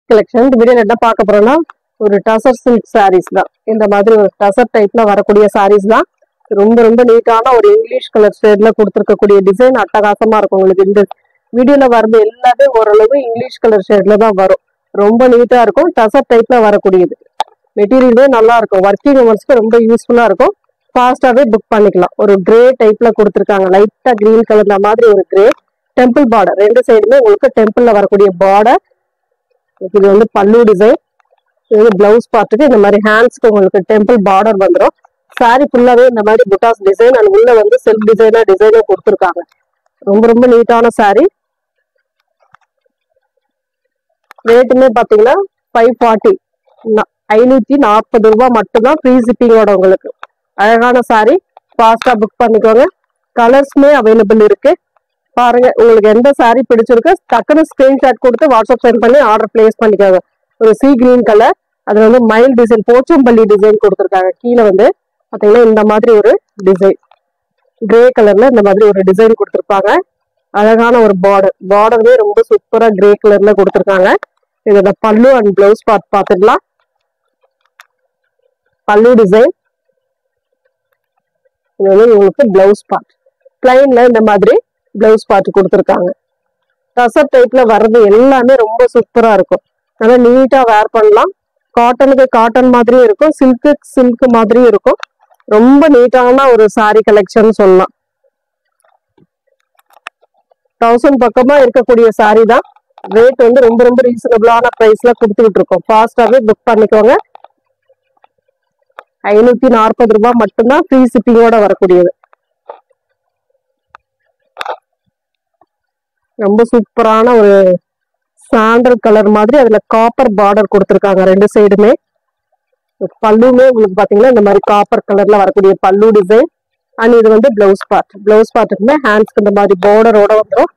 Collection. இந்த வீடியோல என்ன பார்க்க போறோம்னா ஒரு டசர் சில்க் சாரீஸ் தான். இந்த மாதிரி ஒரு டசர் டைப்ல வரக்கூடிய சாரீஸ் தான். ரொம்ப ரொம்ப நீட்டான ஒரு இங்கிலீஷ் கலர் ஷேட்ல கொடுத்துருக்கக்கூடிய டிசைன் அட்டகாசமா இருக்கும். உங்களுக்கு இந்த வீடியோல வர்றது எல்லாமே ஓரளவு இங்கிலீஷ் கலர் ஷேட்ல தான் வரும். ரொம்ப நீட்டா இருக்கும். டசர் டைப்ல வரக்கூடியது. மெட்டீரியலே நல்லா இருக்கும். ஒர்க்கிங் உமன்ஸ்க்கு ரொம்ப யூஸ்ஃபுல்லா இருக்கும். ஃபாஸ்டாவே புக் பண்ணிக்கலாம். ஒரு கிரே டைப்ல கொடுத்துருக்காங்க. லைட்டா கிரீன் கலர் மாதிரி ஒரு கிரே. டெம்பிள் பார்டர் ரெண்டு சைடுமே உங்களுக்கு டெம்பிள்ல வரக்கூடிய பார்டர். இது வந்து பல்லு டிசைன். இது வந்து பிளவுஸ் பார்ட்டுக்கு இந்த மாதிரி ஹேண்ட்ஸ்க்கு உங்களுக்கு டெம்பிள் பார்டர் வந்துடும். சாரி ஃபுல்லாவே இந்த மாதிரி புட்டாஸ் டிசைன் அண்ட் உள்ள வந்து செல்ஃப் டிசைனா கொடுத்துருக்காங்க. ரொம்ப ரொம்ப நீட்டான சாரி. ரேட்டுமே பாத்தீங்கன்னா 540 540 ரூபாய் மட்டும்தான் ஃப்ரீ ஷிப்பிங்கோட. உங்களுக்கு அழகான சாரி. ஃபாஸ்டா புக் பண்ணிக்கோங்க. கலர்ஸ்மே அவைலபிள் இருக்கு. பாருங்க, உங்களுக்கு எந்த சாரி பிடிச்சிருக்கு டக்குன்னு ஸ்கிரீன்ஷாட் கொடுத்து வாட்ஸ்அப் சென்ட் பண்ணி ஆர்டர் பிளேஸ் பண்ணிக்கோங்க. ஒரு சீ கிரீன் கலர், அதுல வந்து மைல் டிசைன் போச்சம்பள்ளி டிசைன் கொடுத்துருக்காங்க. கீழே வந்து பாத்தீங்கன்னா இந்த மாதிரி ஒரு டிசைன் கிரே கலர்ல இந்த மாதிரி ஒரு டிசைன் கொடுத்துருப்பாங்க. அழகான ஒரு பார்டருமே ரொம்ப சூப்பரா கிரே கலர்ல கொடுத்துருக்காங்க. இதோட பல்லு அண்ட் பிளவுஸ் பார்ட் பார்த்துக்கலாம். பல்லு டிசைன், இது வந்து உங்களுக்கு பிளவுஸ் பார்ட் பிளைன்ல இந்த மாதிரி பிளவுஸ் பார்ட் கொடுத்துருக்காங்க. டசர் டைப்ல வர்றது எல்லாமே ரொம்ப சூப்பரா இருக்கும். நல்லா நீட்டா வேர் பண்ணலாம். காட்டனுக்கு காட்டன் மாதிரியும் இருக்கும், சில்க் மாதிரியும் இருக்கும். ரொம்ப நீட்டான ஒரு சாரி கலெக்ஷன் சொல்லலாம். 1000 பக்கமா இருக்கக்கூடிய சாரி தான். ரேட் வந்து ரொம்ப ரொம்ப ரீசனபிளான பிரைஸ்ல கொடுத்துக்கிட்டு இருக்கோம். ஃபாஸ்டாவே புக் பண்ணிக்கோங்க. 540 ரூபாய் மட்டும்தான் ஃப்ரீ ஷிப்பிங்கோட வரக்கூடியது. ரொம்ப சூப்பரான ஒரு சாண்டல் கலர் மாதிரி அதுல காப்பர் பார்டர் கொடுத்துருக்காங்க ரெண்டு சைடுமே. பல்லுமே உங்களுக்கு பாத்தீங்கன்னா இந்த மாதிரி காப்பர் கலர்ல வரக்கூடிய பல்லு டிசைன். அண்ட் இது வந்து பிளவுஸ் பார்ட்டுக்குமே ஹேண்ட்ஸ்க்கு இந்த மாதிரி பார்டரோட வந்துடும்.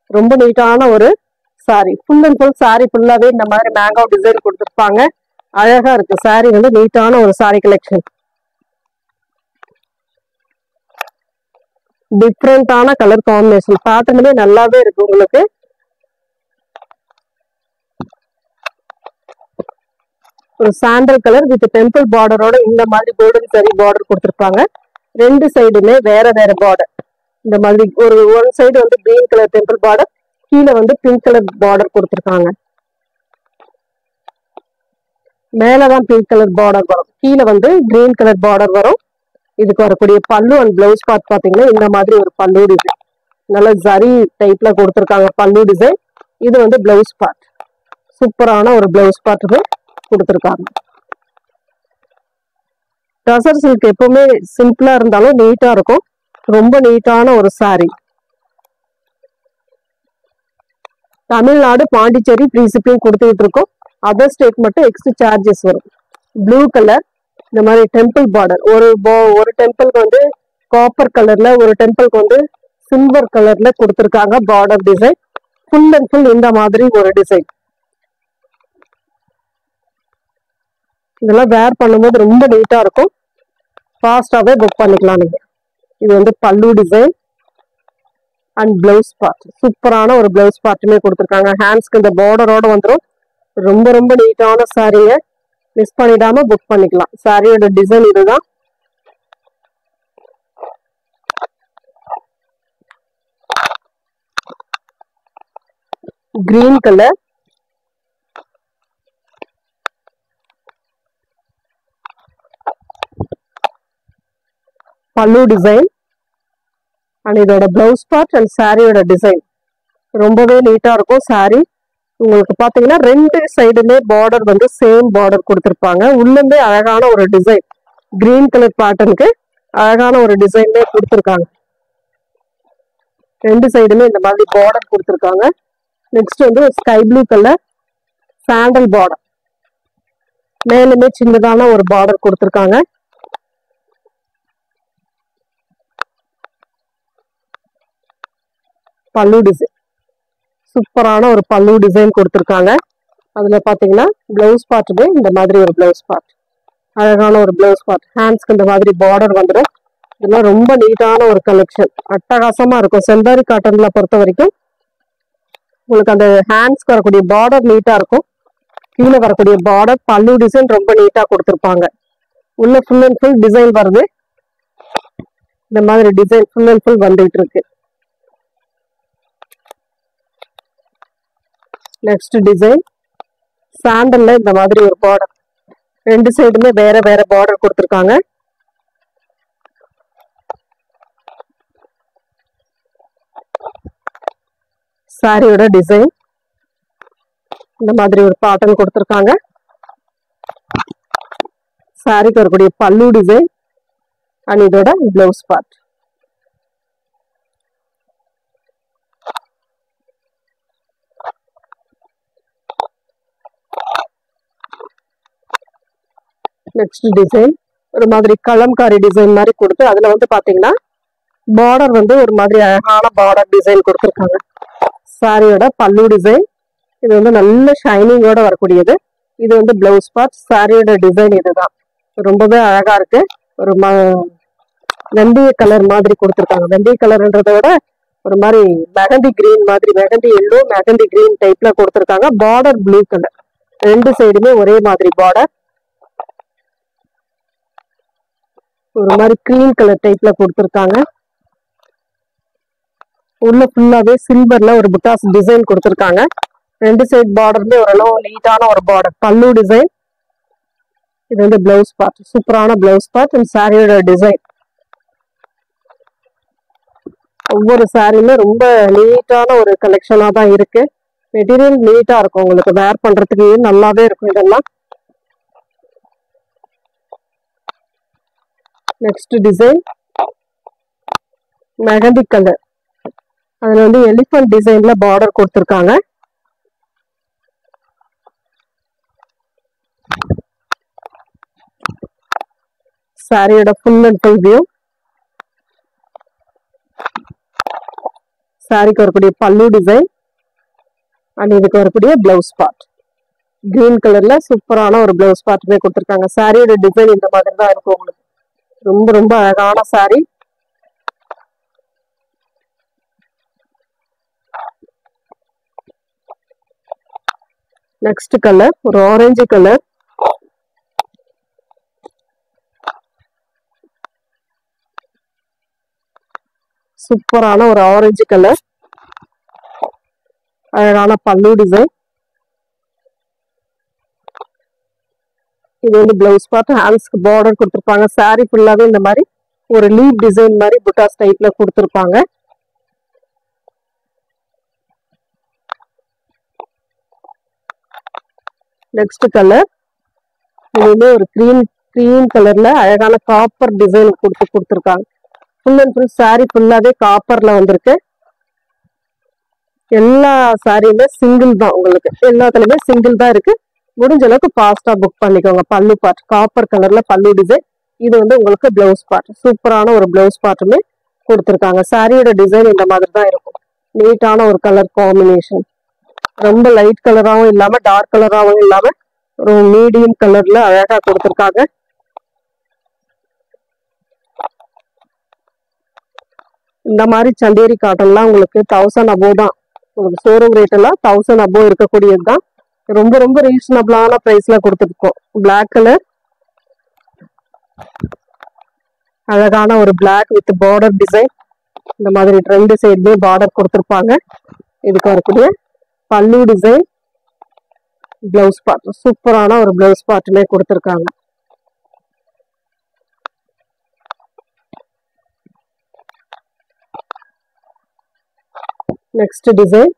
ரொம்ப நீட்டான ஒரு sorry. Full and full sorry ஃபுல்லாவே இந்த மாதிரி மேங்கோ டிசைன் கொடுத்துருப்பாங்க. அழகா இருக்கு சாரி. வந்து நீட்டான ஒரு சாரி கலெக்ஷன். டிஃப்ரெண்டான கலர் காம்பினேஷன் பேட்டர்னுமே நல்லாவே இருக்கு. உங்களுக்கு ஒரு சாண்டல் கலர் வித் டெம்பிள் பார்டரோட இந்த மாதிரி கோல்டன் சரி பார்டர் கொடுத்துருப்பாங்க. ரெண்டு சைடுமே வேற வேற பார்டர். இந்த மாதிரி ஒன் சைடு வந்து கிரீன் கலர் டெம்பிள் பார்டர், கீழே வந்து பிங்க் கலர் பார்டர் கொடுத்துருக்காங்க. மேலதான் பிங்க் கலர் பார்டர் வரும், கீழே வந்து கிரீன் கலர் பார்டர் வரும். இதுக்கு வரக்கூடிய பல்லு அண்ட் பிளவுஸ் பார்ட் பாத்தீங்கன்னா இந்த மாதிரி ஒரு பல்லு டிசைன் நல்ல ஜரி டைப்ல கொடுத்துருக்காங்க பல்லு டிசைன். இது வந்து பிளவுஸ் பார்ட். சூப்பரான ஒரு பிளவுஸ் பார்ட்டுமே கொடுத்துருக்காங்க. டசர் சில்க் எப்பவுமே சிம்பிளா இருந்தாலும் நீட்டா இருக்கும். ரொம்ப நீட்டான ஒரு sorry. Tamil Nadu Pondicherry free shipping கொடுத்துக்கிட்டு இருக்கோம். அதர் ஸ்டேட் மட்டும் எக்ஸ்ட்ரா சார்ஜஸ் வரும். ப்ளூ கலர் இந்த மாதிரி டெம்பிள் பார்டர். ஒரு டெம்பிளுக்கு வந்து காப்பர் கலர்ல, ஒரு டெம்பிளுக்கு வந்து சில்வர் கலர்ல கொடுத்துருக்காங்க border design. Full and full இந்த மாதிரி ஒரு டிசைன். இதெல்லாம் வேர் பண்ணும்போது ரொம்ப நீட்டா இருக்கும். ஃபாஸ்டாவே புக் பண்ணிக்கலாம் நீங்க. இது வந்து பல்லு டிசைன் அண்ட் பிளவுஸ் பார்ட். சூப்பரான ஒரு பிளவுஸ் பார்ட்டுமே கொடுத்துருக்காங்க. ஹேண்ட்ஸ்க்கு இந்த பார்டரோட வந்துடும். ரொம்ப ரொம்ப நீட்டான சாரீங்க. மிஸ் பண்ணிடாம புக் பண்ணிக்கலாம். சாரியோட டிசைன் இதுதான். கிரீன் கலர், பல்லு டிசைன் அண்ட் இதோட பிளவுஸ் பார்ட் அண்ட் சாரியோட டிசைன் ரொம்பவே நீட்டா இருக்கும். சாரி உங்களுக்கு பாத்தீங்கன்னா ரெண்டு சைடுமே பார்டர் வந்து சேம் பார்டர் கொடுத்துருப்பாங்க. உள்ளே அழகான ஒரு டிசைன் கிரீன் கலர் பேட்டர்னுக்கு அழகான ஒரு டிசைன்லேயே கொடுத்துருக்காங்க. ரெண்டு சைடுமே இந்த மாதிரி பார்டர் கொடுத்துருக்காங்க. நெக்ஸ்ட் வந்து sky blue colour sandal border. மேலுமே சின்னதான ஒரு பார்டர் கொடுத்துருக்காங்க. பல்லு டிசைன் சூப்பரான ஒரு பல்லு டிசைன் கொடுத்துருக்காங்க. அதுல பாத்தீங்கன்னா பிளவுஸ் பார்ட்டுமே இந்த மாதிரி ஒரு பிளவுஸ் பார்ட். அழகான ஒரு பிளவுஸ் பார்ட். ஹேண்ட்ஸ்க்கு இந்த மாதிரி பார்டர் வந்துடும். இதெல்லாம் ரொம்ப நீட்டான ஒரு கலெக்ஷன். அட்டகாசமா இருக்கும். செந்தாரி காட்டன்ல பொறுத்த வரைக்கும் உங்களுக்கு அந்த ஹேண்ட்ஸ்க்கு வரக்கூடிய பார்டர் நீட்டா இருக்கும். கீழே வரக்கூடிய பார்டர் பல்லு டிசைன் ரொம்ப நீட்டா கொடுத்துருப்பாங்க. உள்ள ஃபுல் அண்ட் ஃபுல் டிசைன் வருது. இந்த மாதிரி டிசைன் ஃபுல் அண்ட் ஃபுல் வந்துட்டு இருக்கு. நெக்ஸ்ட் டிசைன் சாண்டல்ல இந்த மாதிரி ஒரு பார்டர், ரெண்டு சைடுமே வேற வேற பார்டர் கொடுத்துருக்காங்க. சாரியோட டிசைன் இந்த மாதிரி ஒரு பேட்டர்ன் கொடுத்துருக்காங்க. சாரிக்கு வரக்கூடிய பல்லு டிசைன் அண்ட் இதோட பிளவுஸ் பார்ட். நெக்ஸ்ட் டிசைன் ஒரு மாதிரி கலம்காரி டிசைன் மாதிரி கொடுத்து அதுல வந்து பாத்தீங்கன்னா பார்டர் வந்து ஒரு மாதிரி அழகான பார்டர் டிசைன் கொடுத்துருக்காங்க. சாரியோட பல்லு டிசைன் இது வந்து நல்ல ஷைனிங்கோட வரக்கூடியது. இது வந்து பிளவுஸ் பார்ட். சாரியோட டிசைன் இதுதான், ரொம்பவே அழகா இருக்கு. ஒரு வெந்தய கலர் மாதிரி கொடுத்துருக்காங்க. வெந்தய கலர்ன்றத விட ஒரு மாதிரி மெகந்தி கிரீன் மாதிரி, மெகந்தி எல்லோ மெகந்தி கிரீன் டைப்ல கொடுத்துருக்காங்க. பார்டர் ப்ளூ கலர், ரெண்டு சைடுமே ஒரே மாதிரி பார்டர். ஒரு மாதிரி கிரீன் கலர் டைப்ல கொடுத்துருக்காங்க. உள்ள ஃபுல்லாவே சில்வர்ல ஒரு புட்டாஸ் டிசைன் கொடுத்துருக்காங்க. ரெண்டு சைட் பார்டர்லயே ஓரளவு நீட்டான ஒரு பார்டர். பல்லு டிசைன் இது வந்து பிளவுஸ் பார்ட். சூப்பரான பிளவுஸ் பார்ட் அண்ட் சாரியோட டிசைன். ஒவ்வொரு சாரியுமே ரொம்ப நீட்டான ஒரு கலெக்ஷனா தான் இருக்கு. மெட்டீரியல் நீட்டா இருக்கும், உங்களுக்கு வேர் பண்றதுக்கு நல்லாவே இருக்கும் இதெல்லாம். நெக்ஸ்ட் டிசைன் மெகந்தி கலர், அதுல வந்து எலிஃபண்ட் டிசைன்ல பார்டர் கொடுத்துருக்காங்க. சாரியோட ஃபுல் அண்ட் ஃபுல் வியூ. சாரிக்கு வரக்கூடிய பல்லு டிசைன் அண்ட் இதுக்கு வரக்கூடிய பிளவுஸ் பார்ட். கிரீன் கலர்ல சூப்பரான ஒரு பிளவுஸ் பார்ட்டுமே கொடுத்துருக்காங்க. சாரியோட டிசைன் இந்த மாதிரி தான் இருக்கும் உங்களுக்கு. ரொம்ப ரொம்ப அழகான சாரி. நெக்ஸ்ட் கலர் ஒரு ஆரஞ்சு கலர். சூப்பரான ஒரு ஆரஞ்சு கலர், அழகான பல்லு டிசைன். இது வந்து பிளவுஸ் பார்ட். ஹேண்ட்ஸ்க்கு பார்டர் கொடுத்துருப்பாங்க. சாரி ஃபுல்லாவே இந்த மாதிரி ஒரு லீப் டிசைன் மாதிரி புட்டாஸ் டைப்ல கொடுத்துருப்பாங்க. நெக்ஸ்ட் கலர் இது ஒரு கிரீன் கலர்ல அழகான காப்பர் டிசைன் கொடுத்துருக்காங்க. ஃபுல் அண்ட் ஃபுல் சாரி ஃபுல்லாவே காப்பர்ல வந்திருக்கு. எல்லா சாரியுமே சிங்கிள் தான், உங்களுக்கு எல்லாத்துலயுமே சிங்கிள் தான் இருக்கு. முடிஞ்ச அளவுக்கு ஃபாஸ்டா புக் பண்ணிக்கோங்க. பல்லு பார்ட் காப்பர் கலர்ல பல்லு டிசைன். இது வந்து உங்களுக்கு பிளவுஸ் பார்ட். சூப்பரான ஒரு பிளவுஸ் பார்ட்டுமே கொடுத்துருக்காங்க. சாரியோட டிசைன் இந்த மாதிரி தான் இருக்கும். நீட்டான ஒரு கலர் காம்பினேஷன். ரொம்ப லைட் கலராகவும் இல்லாம டார்க் கலராகவும் இல்லாம ஒரு மீடியம் கலர்ல அழகா கொடுத்துருக்காங்க. இந்த மாதிரி சந்தேரி காட்டன்லாம் உங்களுக்கு 1000 above தான். உங்களுக்கு ஷோரூம் ரேட் எல்லாம் 1000 above இருக்கக்கூடியது தான். ரொம்ப ரொம்ப ரீசனபிளான பிரைஸ்ல கொடுத்துருக்கோம். பிளாக் கலர், அழகான ஒரு பிளாக் வித் பார்டர் டிசைன். இந்த மாதிரி ரெண்டு சைடுமே பார்டர் கொடுத்துருப்பாங்க. இதுக்கு வரக்கூடிய பல்லு டிசைன், பிளவுஸ் பார்ட். சூப்பரான ஒரு பிளவுஸ் பார்ட்டுமே கொடுத்துருக்காங்க. நெக்ஸ்ட் டிசைன்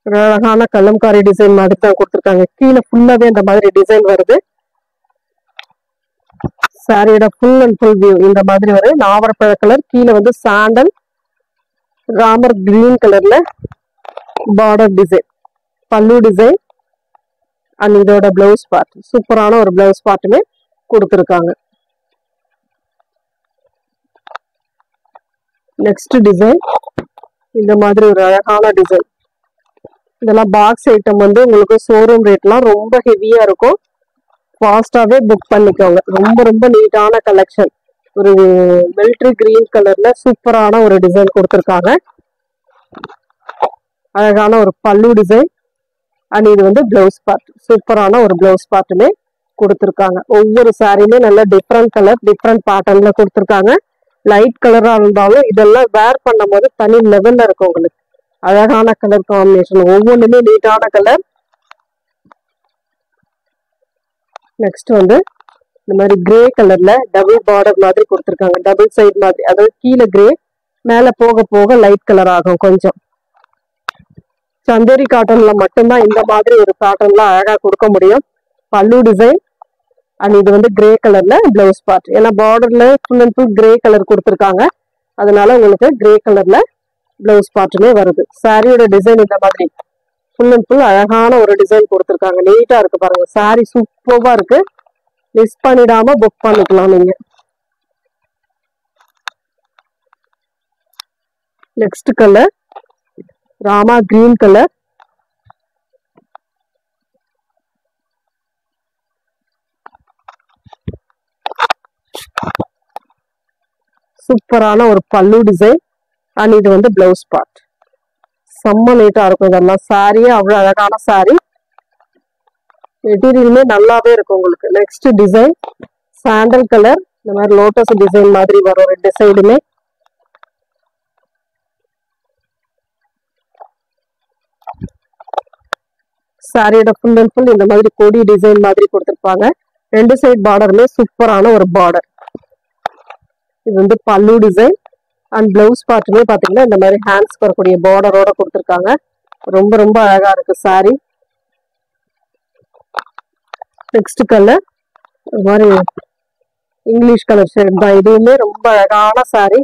அழகான கலம்காரி டிசைன் மாதிரி தான் கொடுத்துருக்காங்க. கீழே ஃபுல்லாவே இந்த மாதிரி டிசைன் வருது. சாரியோட ஃபுல் அண்ட் ஃபுல் வியூ இந்த மாதிரி வருது. நாவரப்பழ கலர், கீழே வந்து சாண்டல் ராமர் கிரீன் கலர்ல பார்டர் டிசைன், பல்லு டிசைன் அண்ட் இதோட பிளவுஸ் பார்ட். சூப்பரான ஒரு பிளவுஸ் பார்ட்டுமே கொடுத்துருக்காங்க. நெக்ஸ்ட் டிசைன் இந்த மாதிரி ஒரு அழகான டிசைன். இதெல்லாம் பாக்ஸ் ஐட்டம் வந்து உங்களுக்கு ஷோரூம் ரேட்லாம் ரொம்ப ஹெவியா இருக்கும். ஃபாஸ்டாவே புக் பண்ணிக்கோங்க. ரொம்ப ரொம்ப நீட்டான கலெக்ஷன். ஒரு மிலிட்ரி கிரீன் கலர்ல சூப்பரான ஒரு டிசைன் கொடுத்துருக்காங்க. அழகான ஒரு பல்லு டிசைன் அண்ட் இது வந்து பிளவுஸ் பார்ட். சூப்பரான ஒரு பிளவுஸ் பார்ட்டுமே கொடுத்துருக்காங்க. ஒவ்வொரு சாரியுமே நல்ல டிஃப்ரெண்ட் கலர் டிஃப்ரெண்ட் பேட்டர்ன்ல கொடுத்துருக்காங்க. லைட் கலரா இருந்தாலும் இதெல்லாம் வேர் பண்ணும் போது தனி லெவல்ல இருக்கும் உங்களுக்கு. அழகான கலர் காம்பினேஷன், ஒவ்வொன்றுமே நீட்டான கலர். நெக்ஸ்ட் வந்து இந்த மாதிரி கிரே கலர்ல டபுள் பார்டர் மாதிரி கொடுத்துருக்காங்க. டபுள் சைட் மாதிரி, அதாவது கீழே கிரே மேல போக போக லைட் கலர் ஆகும் கொஞ்சம். சந்தேரி காட்டன்ல மட்டும்தான் இந்த மாதிரி ஒரு பேட்டர்ன்லாம் அழகா கொடுக்க முடியும். பல்லு டிசைன் அண்ட் இது வந்து கிரே கலர்ல பிளவுஸ் பார்ட். ஏன்னா பார்டர்ல full and full grey colour கொடுத்துருக்காங்க, அதனால உங்களுக்கு கிரே கலர்ல பிளவுஸ் பார்ட்டுமே வருது. சாரியோட டிசைன் இந்த மாதிரி ஃபுல் அண்ட் ஃபுல் அழகான ஒரு டிசைன் கொடுத்துருக்காங்க. நீட்டா இருக்கு பாருங்க. சாரி சூப்பர்வா இருக்கு. மிஸ் பண்ணிடாம புக் பண்ணிக்கலாம் நீங்க. Next colour Rama green colour. சூப்பரான ஒரு பல்லு டிசைன் அண்ட் இது வந்து பிளவுஸ் பார்ட். செம்ம நீட்டா இருக்கும். இதெல்லாம் சாரியே அவ்வளவு அழகான சாரி. மெட்டீரியலுமே நல்லாவே இருக்கும் உங்களுக்கு. Next design sandal colour. இந்த மாதிரி லோட்டஸ் டிசைன் மாதிரி வரும் ரெண்டு சைடுமே. சாரியோட ஃபுல் அண்ட் ஃபுல் இந்த மாதிரி கொடி டிசைன் மாதிரி கொடுத்துருப்பாங்க. ரெண்டு சைட் பார்டருமே சூப்பரான ஒரு பார்டர். இது வந்து பல்லு டிசைன் அண்ட் பிளவுஸ் பார்ட்டுமே பாத்தீங்கன்னா இந்த மாதிரி ஹேண்ட்ஸ் வரக்கூடிய பார்டரோட கொடுத்துருக்காங்க. ரொம்ப ரொம்ப அழகா இருக்கு சாரி. நெக்ஸ்ட் கலர் இந்த மாதிரி இங்கிலீஷ் கலர் ஷேட் தான். இதுவுமே ரொம்ப அழகான சாரி.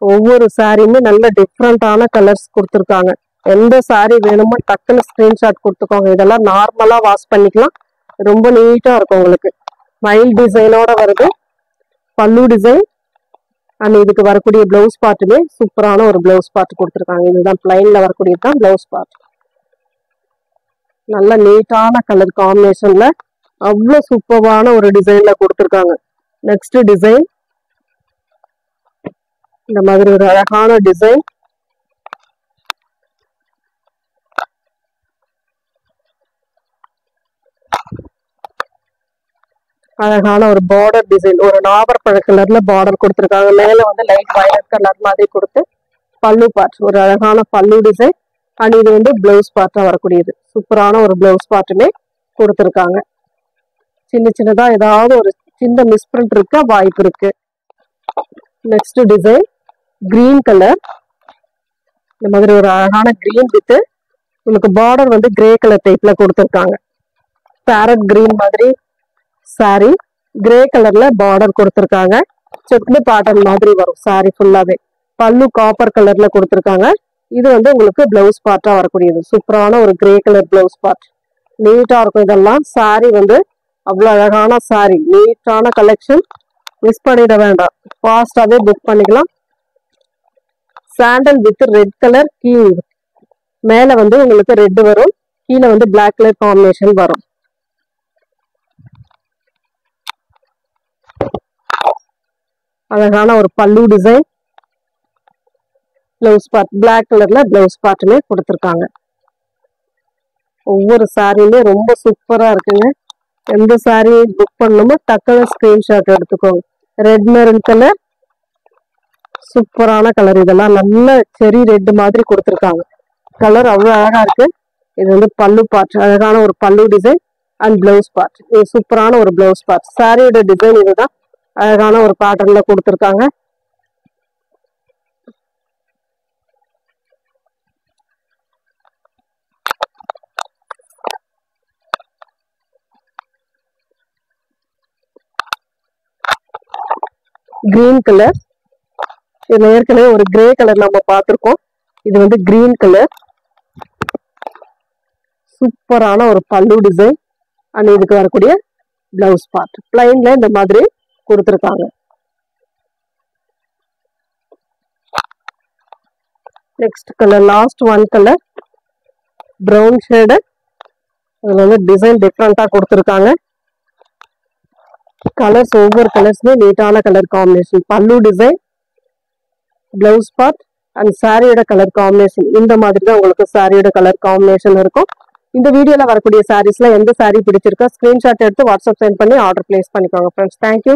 ஒவ்வொரு சாரியுமே நல்ல டிஃப்ரெண்டான கலர்ஸ் கொடுத்துருக்காங்க. எந்த சாரி வேணுமோ டக்குன்னு ஸ்கிரீன்ஷாட் கொடுத்துக்கோங்க. இதெல்லாம் நார்மலா வாஷ் பண்ணிக்கலாம். ரொம்ப நீட்டா இருக்கும் உங்களுக்கு. மயில் டிசைனோட வருது பல்லு டிசைன் அண்ட் இதுக்கு வரக்கூடிய பிளவுஸ் பார்ட்டுமே சூப்பரான ஒரு பிளவுஸ் பார்ட் கொடுத்துருக்காங்க. இதுதான் பிளைன்ல வரக்கூடியது தான் பிளவுஸ் பார்ட். நல்ல நீட்டான கலர் காம்பினேஷன்ல அவ்வளவு சூப்பரான ஒரு டிசைன்ல கொடுத்துருக்காங்க. நெக்ஸ்ட் டிசைன் இந்த மாதிரி ஒரு அழகான டிசைன். அழகான ஒரு பார்டர் டிசைன். ஒரு நாவற்பழ கலர்ல பார்டர் கொடுத்துருக்காங்க. மேல வந்து லைட் வயலட் கலர் மாதிரி கொடுத்து பல்லு பார்ட். ஒரு அழகான பல்லு டிசைன் அண்ட் இது வந்து பிளவுஸ் பார்ட்டா வரக்கூடியது. சூப்பரான ஒரு பிளவுஸ் பார்ட்டுமே கொடுத்துருக்காங்க. சின்ன சின்னதா ஏதாவது ஒரு சின்ன மிஸ்பிரிண்ட் இருக்க வாய்ப்பு இருக்கு. Next design green colour. இந்த மாதிரி ஒரு அழகான கிரீன் வித் உங்களுக்கு பார்டர் வந்து கிரே கலர் டைப்ல கொடுத்துருக்காங்க. பேரட் கிரீன் மாதிரி சாரி கிரே கலர்ல பார்டர் கொடுத்துருக்காங்க. செக்குடு பேட்டர்ன் மாதிரி வரும் சாரி ஃபுல்லாவே. பல்லு காப்பர் கலர்ல கொடுத்துருக்காங்க. இது வந்து உங்களுக்கு பிளவுஸ் பார்ட்டா வரக்கூடியது. சூப்பரான ஒரு கிரே கலர் பிளவுஸ் பார்ட். நீட்டா இருக்கும். இதெல்லாம் சாரி வந்து அவ்வளவு அழகான சாரி. நீட்டான கலெக்ஷன். மிஸ் பண்ணிட வேண்டாம். ஃபாஸ்டாவே புக் பண்ணிக்கலாம். Sandal with red colour. மேல வந்து உங்களுக்கு ரெட் வரும், கீழே வந்து பிளாக் கலர் காம்பினேஷன் வரும். அழகான ஒரு பல்லு டிசைன். பிளவுஸ் பார்ட் பிளாக் கலர்ல பிளவுஸ் பார்ட்டுமே கொடுத்துருக்காங்க. ஒவ்வொரு சாரியுமே ரொம்ப சூப்பரா இருக்குங்க. எந்த சாரி புக் பண்ணணுமோ டக்குனு ஸ்கிரீன்ஷாட் எடுத்துக்கோங்க. ரெட் மெரூன் கலர் சூப்பரான கலர். இதெல்லாம் நல்ல செரி ரெட் மாதிரி கொடுத்துருக்காங்க. கலர் அவ்வளவு அழகா இருக்கு. இது வந்து பல்லு பார்ட். அழகான ஒரு பல்லு டிசைன் அண்ட் பிளவுஸ் பார்ட். இது சூப்பரான ஒரு பிளவுஸ் பார்ட். சாரியோட டிசைன் இதுதான். அழகான ஒரு பேட்டர்ன்ல கொடுத்துருக்காங்க. Green colour. இதுல ஏற்கனவே ஒரு கிரே கலர் நம்ம பார்த்திருக்கோம். இது வந்து கிரீன் கலர். சூப்பரான ஒரு பல்லு டிசைன் அண்ட் இதுக்கு வரக்கூடிய பிளவுஸ் பார்ட். பிளைன்ல இந்த மாதிரி கொடுத்துருக்காங்க. Next colour last one colour brown shade. அதுல வந்து டிசைன் டிஃப்ரெண்டா கொடுத்துருக்காங்க. கலர்ஸ் ஒவ்வொரு கலர்ஸுமே நீட்டான கலர் காம்பினேஷன். பல்லு டிசைன் பிளவுஸ் பார்ட் அண்ட் சாரியோட கலர் காம்பினேஷன் இந்த மாதிரி தான் உங்களுக்கு சாரியோட கலர் காம்பினேஷன் இருக்கும். இந்த வீடியோல வரக்கூடிய சாரீஸ்ல எந்த சாரீ பிடிச்சிருக்கோ ஸ்கிரீன்ஷாட் எடுத்து வாட்ஸ்அப் சென்ட் பண்ணி ஆர்டர் பிளேஸ் பண்ணிக்கோங்க ஃப்ரெண்ட்ஸ். தேங்க்யூ.